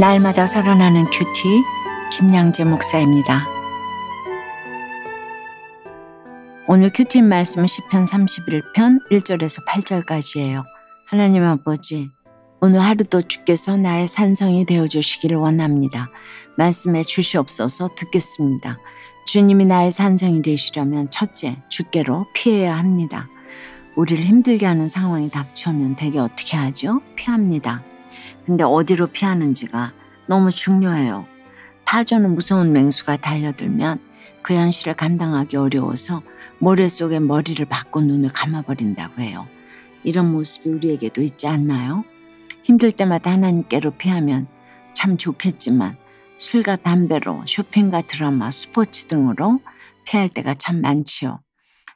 날마다 살아나는 큐티 김양재 목사입니다. 오늘 큐티 말씀은 시편 31편 1절에서 8절까지예요. 하나님 아버지, 오늘 하루도 주께서 나의 산성이 되어주시기를 원합니다. 말씀해 주시옵소서. 듣겠습니다. 주님이 나의 산성이 되시려면 첫째, 주께로 피해야 합니다. 우리를 힘들게 하는 상황이 닥쳐오면 대개 어떻게 하죠? 피합니다. 근데 어디로 피하는지가 너무 중요해요. 타조는 무서운 맹수가 달려들면 그 현실을 감당하기 어려워서 모래 속에 머리를 박고 눈을 감아버린다고 해요. 이런 모습이 우리에게도 있지 않나요? 힘들 때마다 하나님께로 피하면 참 좋겠지만 술과 담배로, 쇼핑과 드라마, 스포츠 등으로 피할 때가 참 많지요.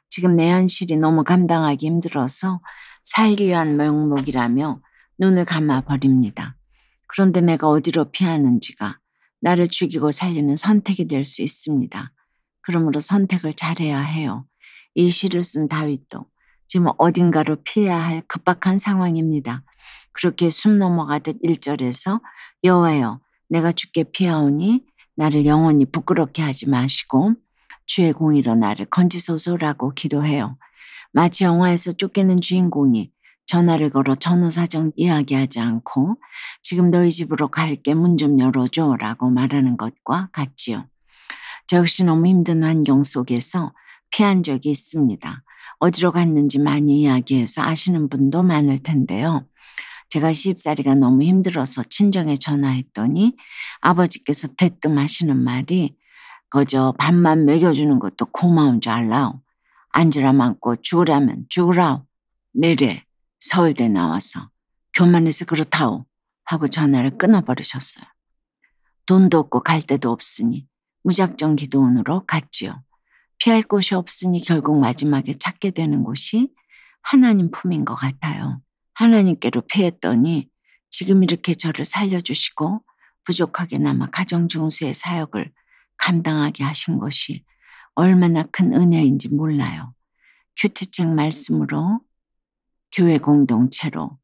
지금 내 현실이 너무 감당하기 힘들어서 살기 위한 명목이라며 눈을 감아버립니다. 그런데 내가 어디로 피하는지가 나를 죽이고 살리는 선택이 될 수 있습니다. 그러므로 선택을 잘해야 해요. 이 시를 쓴 다윗도 지금 어딘가로 피해야 할 급박한 상황입니다. 그렇게 숨 넘어가듯 1절에서 여호와여 내가 주께 피하오니 나를 영원히 부끄럽게 하지 마시고 주의 공의로 나를 건지소서라고 기도해요. 마치 영화에서 쫓기는 주인공이 전화를 걸어 전후 사정 이야기하지 않고 지금 너희 집으로 갈게 문 좀 열어줘 라고 말하는 것과 같지요. 저 역시 너무 힘든 환경 속에서 피한 적이 있습니다. 어디로 갔는지 많이 이야기해서 아시는 분도 많을 텐데요. 제가 시집살이가 너무 힘들어서 친정에 전화했더니 아버지께서 대뜸 하시는 말이 그저 밥만 먹여주는 것도 고마운 줄 알라오. 앉으라 앉고 죽으라면 죽으라오. 내래 서울대 나와서 교만해서 그렇다오 하고 전화를 끊어버리셨어요. 돈도 없고 갈 데도 없으니 무작정 기도원으로 갔지요. 피할 곳이 없으니 결국 마지막에 찾게 되는 곳이 하나님 품인 것 같아요. 하나님께로 피했더니 지금 이렇게 저를 살려주시고 부족하게나마 가정중수의 사역을 감당하게 하신 것이 얼마나 큰 은혜인지 몰라요. 큐티책 말씀으로 교회 공동체로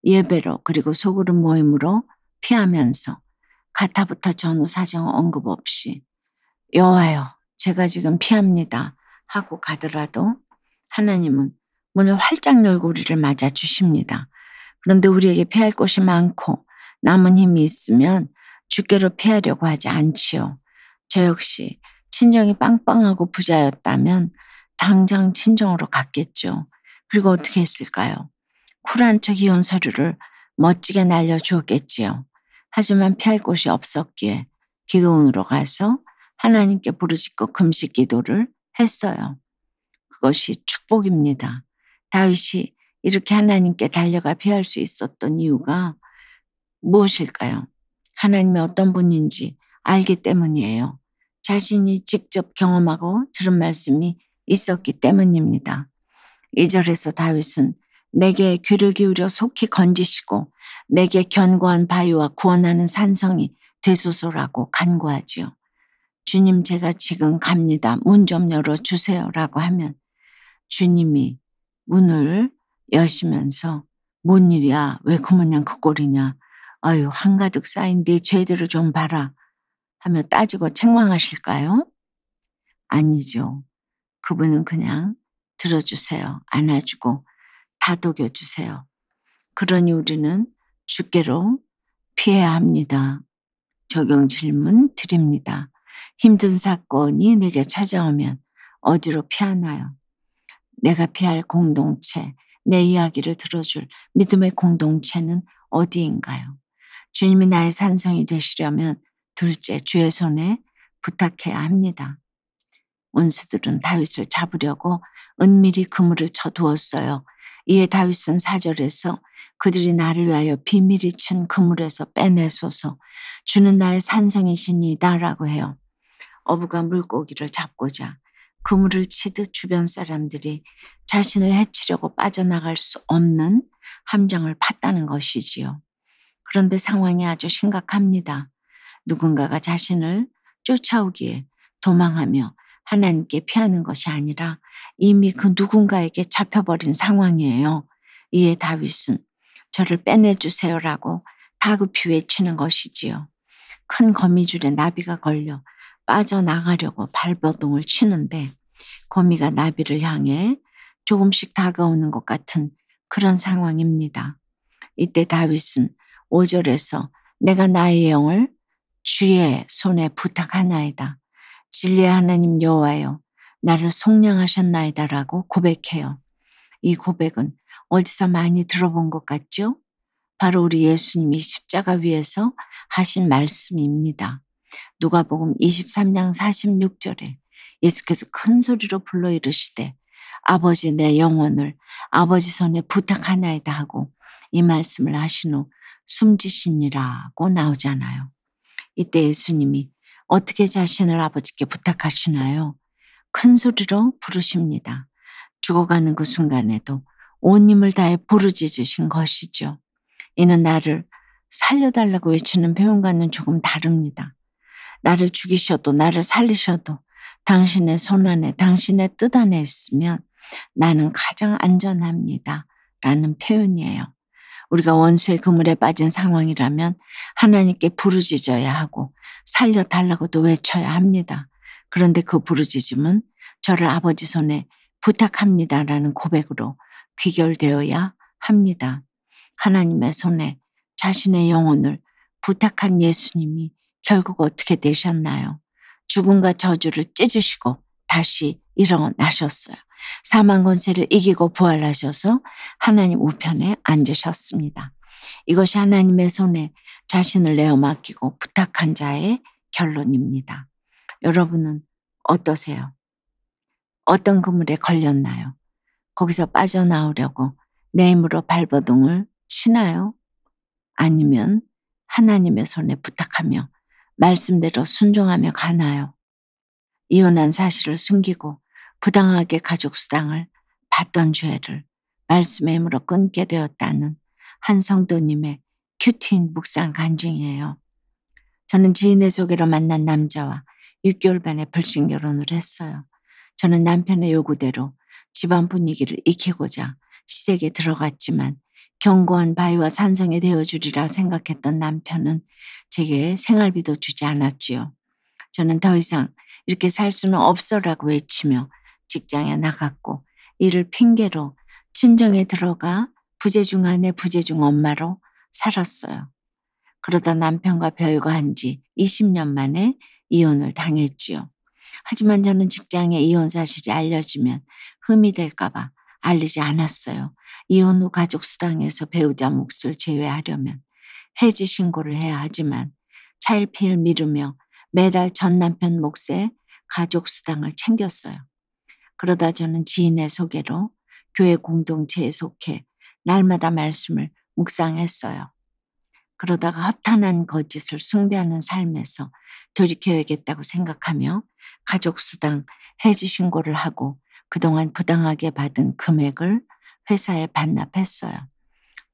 예배로 그리고 소그룹 모임으로 피하면서 가타부타 전후 사정 언급 없이 여호와여 제가 지금 피합니다 하고 가더라도 하나님은 문을 활짝 열고 우리를 맞아주십니다. 그런데 우리에게 피할 곳이 많고 남은 힘이 있으면 주께로 피하려고 하지 않지요. 저 역시 친정이 빵빵하고 부자였다면 당장 친정으로 갔겠죠. 그리고 어떻게 했을까요? 쿨한 척 이혼 서류를 멋지게 날려주었겠지요. 하지만 피할 곳이 없었기에 기도원으로 가서 하나님께 부르짖고 금식 기도를 했어요. 그것이 축복입니다. 다윗이 이렇게 하나님께 달려가 피할 수 있었던 이유가 무엇일까요? 하나님이 어떤 분인지 알기 때문이에요. 자신이 직접 경험하고 들은 말씀이 있었기 때문입니다. 2절에서 다윗은 내게 귀를 기울여 속히 건지시고 내게 견고한 바위와 구원하는 산성이 되소서라고 간구하지요. 주님 제가 지금 갑니다. 문 좀 열어주세요 라고 하면 주님이 문을 여시면서 뭔 일이야? 왜 그 모양 그 꼴이냐? 아유 한가득 쌓인 네 죄들을 좀 봐라 하며 따지고 책망하실까요? 아니죠. 그분은 그냥 들어주세요. 안아주고 다독여주세요. 그러니 우리는 주께로 피해야 합니다. 적용 질문 드립니다. 힘든 사건이 내게 찾아오면 어디로 피하나요? 내가 피할 공동체, 내 이야기를 들어줄 믿음의 공동체는 어디인가요? 주님이 나의 산성이 되시려면 둘째, 주의 손에 부탁해야 합니다. 원수들은 다윗을 잡으려고 은밀히 그물을 쳐두었어요. 이에 다윗은 4절에서 그들이 나를 위하여 비밀히 친 그물에서 빼내소서 주는 나의 산성이시니이다 라고 해요. 어부가 물고기를 잡고자 그물을 치듯 주변 사람들이 자신을 해치려고 빠져나갈 수 없는 함정을 팠다는 것이지요. 그런데 상황이 아주 심각합니다. 누군가가 자신을 쫓아오기에 도망하며 하나님께 피하는 것이 아니라 이미 그 누군가에게 잡혀버린 상황이에요. 이에 다윗은 저를 빼내주세요라고 다급히 외치는 것이지요. 큰 거미줄에 나비가 걸려 빠져나가려고 발버둥을 치는데 거미가 나비를 향해 조금씩 다가오는 것 같은 그런 상황입니다. 이때 다윗은 5절에서 내가 나의 영을 주의 손에 부탁하나이다. 진리의 하나님 여호와여 나를 속량하셨나이다라고 고백해요. 이 고백은 어디서 많이 들어본 것 같죠? 바로 우리 예수님이 십자가 위에서 하신 말씀입니다. 누가복음 23장 46절에 예수께서 큰 소리로 불러 이르시되 아버지 내 영혼을 아버지 손에 부탁하나이다 하고 이 말씀을 하신 후 숨지시니라고 나오잖아요. 이때 예수님이 어떻게 자신을 아버지께 부탁하시나요? 큰 소리로 부르십니다. 죽어가는 그 순간에도 온 힘을 다해 부르짖으신 것이죠. 이는 나를 살려달라고 외치는 표현과는 조금 다릅니다. 나를 죽이셔도 나를 살리셔도 당신의 손 안에 당신의 뜻 안에 있으면 나는 가장 안전합니다. 라는 표현이에요. 우리가 원수의 그물에 빠진 상황이라면 하나님께 부르짖어야 하고 살려달라고도 외쳐야 합니다. 그런데 그 부르짖음은 저를 아버지 손에 부탁합니다라는 고백으로 귀결되어야 합니다. 하나님의 손에 자신의 영혼을 부탁한 예수님이 결국 어떻게 되셨나요? 죽음과 저주를 찢으시고 다시 일어나셨어요. 사망 권세를 이기고 부활하셔서 하나님 우편에 앉으셨습니다. 이것이 하나님의 손에 자신을 내어 맡기고 부탁한 자의 결론입니다. 여러분은 어떠세요? 어떤 그물에 걸렸나요? 거기서 빠져나오려고 내 힘으로 발버둥을 치나요? 아니면 하나님의 손에 부탁하며 말씀대로 순종하며 가나요? 이혼한 사실을 숨기고 부당하게 가족 수당을 받던 죄를 말씀의 힘으로 끊게 되었다는 한 성도님의 큐티인 묵상 간증이에요. 저는 지인의 소개로 만난 남자와 6개월 만에 불신 결혼을 했어요. 저는 남편의 요구대로 집안 분위기를 익히고자 시댁에 들어갔지만 견고한 바위와 산성이 되어주리라 생각했던 남편은 제게 생활비도 주지 않았지요. 저는 더 이상 이렇게 살 수는 없어라고 외치며 직장에 나갔고 이를 핑계로 친정에 들어가 부재중 아내 부재중 엄마로 살았어요. 그러다 남편과 별거한 지 20년 만에 이혼을 당했지요. 하지만 저는 직장에 이혼 사실이 알려지면 흠이 될까 봐 알리지 않았어요. 이혼 후 가족 수당에서 배우자 몫을 제외하려면 해지 신고를 해야 하지만 차일피일 미루며 매달 전 남편 몫의 가족 수당을 챙겼어요. 그러다 저는 지인의 소개로 교회 공동체에 속해 날마다 말씀을 묵상했어요. 그러다가 허탄한 거짓을 숭배하는 삶에서 돌이켜야겠다고 생각하며 가족 수당 해지 신고를 하고 그동안 부당하게 받은 금액을 회사에 반납했어요.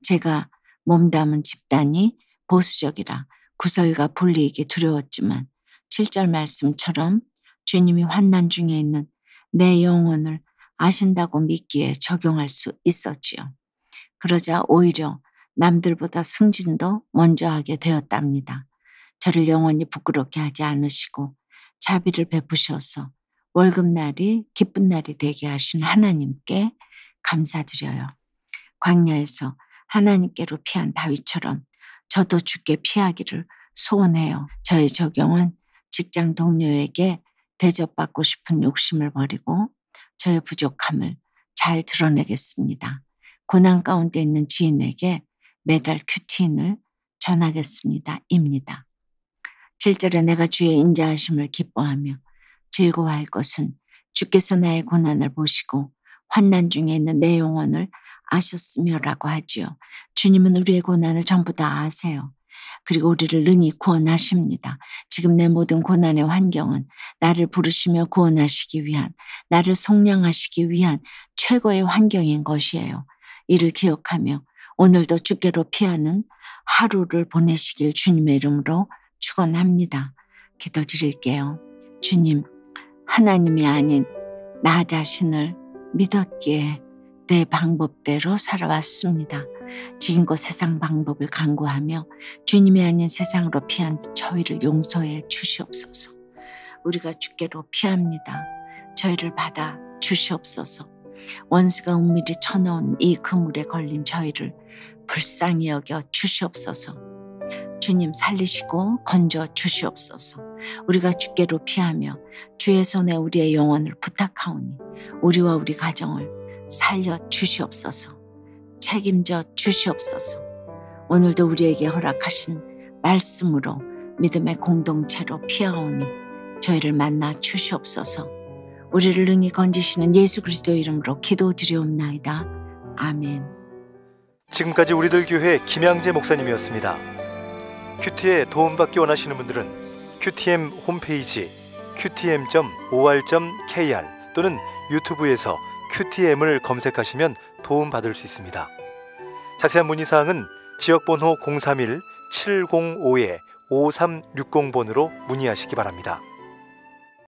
제가 몸담은 집단이 보수적이라 구설과 불이익이 두려웠지만 7절 말씀처럼 주님이 환난 중에 있는 내 영혼을 아신다고 믿기에 적용할 수 있었지요. 그러자 오히려 남들보다 승진도 먼저 하게 되었답니다. 저를 영원히 부끄럽게 하지 않으시고 자비를 베푸셔서 월급날이 기쁜 날이 되게 하신 하나님께 감사드려요. 광야에서 하나님께로 피한 다윗처럼 저도 주께 피하기를 소원해요. 저의 적용은 직장 동료에게 대접받고 싶은 욕심을 버리고 저의 부족함을 잘 드러내겠습니다. 고난 가운데 있는 지인에게 매달 큐티인을 전하겠습니다. 입니다. 7절에 내가 주의 인자하심을 기뻐하며 즐거워할 것은 주께서 나의 고난을 보시고 환난 중에 있는 내 영혼을 아셨으며라고 하지요. 주님은 우리의 고난을 전부 다 아세요. 그리고 우리를 능히 구원하십니다. 지금 내 모든 고난의 환경은 나를 부르시며 구원하시기 위한, 나를 속량하시기 위한 최고의 환경인 것이에요. 이를 기억하며 오늘도 주께로 피하는 하루를 보내시길 주님의 이름으로 축원합니다. 기도드릴게요. 주님, 하나님이 아닌 나 자신을 믿었기에 내 방법대로 살아왔습니다. 지금껏 세상 방법을 간구하며 주님이 아닌 세상으로 피한 저희를 용서해 주시옵소서. 우리가 주께로 피합니다. 저희를 받아 주시옵소서. 원수가 은밀히 쳐놓은 이 그물에 걸린 저희를 불쌍히 여겨 주시옵소서. 주님 살리시고 건져 주시옵소서. 우리가 주께로 피하며 주의 손에 우리의 영혼을 부탁하오니 우리와 우리 가정을 살려 주시옵소서. 책임져 주시옵소서. 오늘도 우리에게 허락하신 말씀으로 믿음의 공동체로 피하오니 저희를 만나 주시옵소서. 우리를 능히 건지시는 예수 그리스도 이름으로 기도드리옵나이다. 아멘. 지금까지 우리들 교회 김양재 목사님이었습니다. 큐티에 도움받기 원하시는 분들은 QTM 홈페이지 qtm.or.kr 또는 유튜브에서 QTM을 검색하시면 도움받을 수 있습니다. 자세한 문의사항은 지역번호 031-705-5360번으로 문의하시기 바랍니다.